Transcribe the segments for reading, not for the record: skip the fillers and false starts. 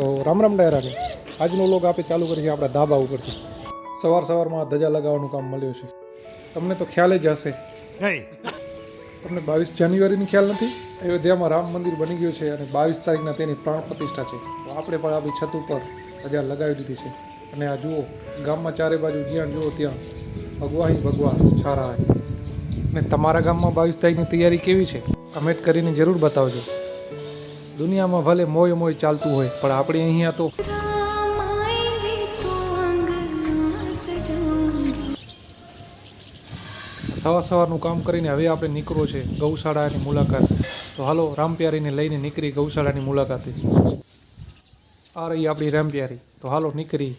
તો રામ રામ ડાયરાની આજનો લોગ આપણે ચાલુ કરીએ છીએ આપણા ધાબા ઉપરથી. સવારમાં ધજા લગાવવાનું કામ મળ્યું છે. તમને તો ખ્યાલ જ હશે. તમને 22 જાન્યુઆરીની ખ્યાલ નથી? અયોધ્યામાં રામ મંદિર બની ગયું છે અને 22 તારીખના તેની પ્રાણ પ્રતિષ્ઠા છે. તો આપણે પણ આપણી છત ઉપર ધજા લગાવી દીધી છે. અને આ જુઓ, ગામમાં ચારે બાજુ જ્યાં જુઓ ત્યાં ભગવા છારા. અને તમારા ગામમાં 22 તારીખની તૈયારી કેવી છે? કમેન્ટ કરીને જરૂર બતાવજો. દુનિયામાં ભલે મોય ચાલતું હોય, પણ આપણે અહીંયા તો સવારનું કામ કરીને હવે આપણે નીકળવો છે ગૌશાળાની મુલાકાત. તો હાલો રામપ્યારીને લઈને નીકળી ગૌશાળાની મુલાકાતે. આ રહી આપણી રામપ્યારી. તો હાલો નીકળી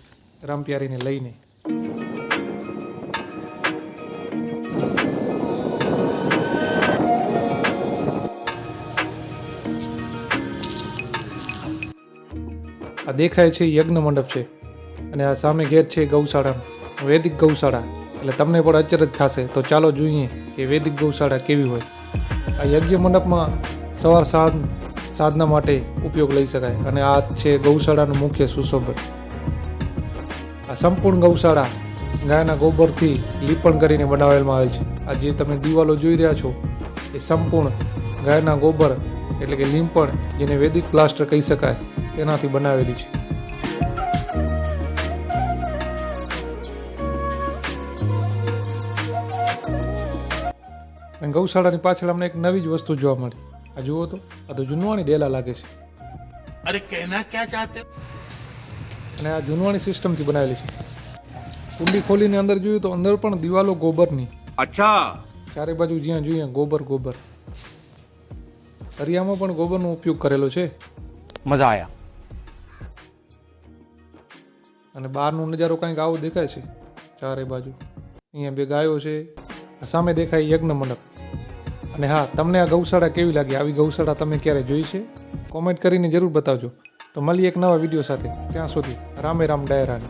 રામપ્યારીને લઈને. આ દેખાય છે યજ્ઞ મંડપ છે અને આ સામે ગેટ છે ગૌશાળાનો, વૈદિક ગૌશાળા. એટલે તમને પણ અચરજ થશે. તો ચાલો જોઈએ કે વૈદિક ગૌશાળા કેવી હોય. આ યજ્ઞ મંડપમાં સવાર સાધના માટે ઉપયોગ લઈ શકાય અને આ છે ગૌશાળાનું મુખ્ય સુશોભન. આ સંપૂર્ણ ગૌશાળા ગાયના ગોબરથી લીપણ કરીને બનાવેલમાં આવેલ છે. આ જે તમે દિવાલો જોઈ રહ્યા છો એ સંપૂર્ણ ગાયના ગોબર એટલે કે લીંપણ, જેને વૈદિક પ્લાસ્ટર કહી શકાય, તેનાથી બનાવેલી છે. અને ગૌશાળાની પાછળ અમને એક નવી જ વસ્તુ જોવા મળી. આ જુઓ તો, આ તો જૂનવાણી ડેલા લાગે છે. અરે કહેના ક્યાં ચાહતે? અને આ જૂનવાણી સિસ્ટમથી બનાવેલી છે. કુંડી ખોલીને અંદર જોયું તો અંદર પણ દિવાલો ગોબરની. અચ્છા. ચારે બાજુ જ્યાં જોઈએ ગોબર. દરિયામાં પણ ગોબરનો ઉપયોગ કરેલો છે. મજા આયા. અને બહારનો નજારો કંઈક આવો દેખાય છે. ચારે બાજુ અહીંયા 2 ગાયો છે. સામે દેખાય યજ્ઞ મંડપ. અને હા, તમને આ ગૌશાળા કેવી લાગી? આવી ગૌશાળા તમે ક્યારે જોઈ છે? કોમેન્ટ કરીને જરૂર બતાવજો. તો મળીએ એક નવા વિડીયો સાથે. ત્યાં સુધી રામે રામ ડાયરાને.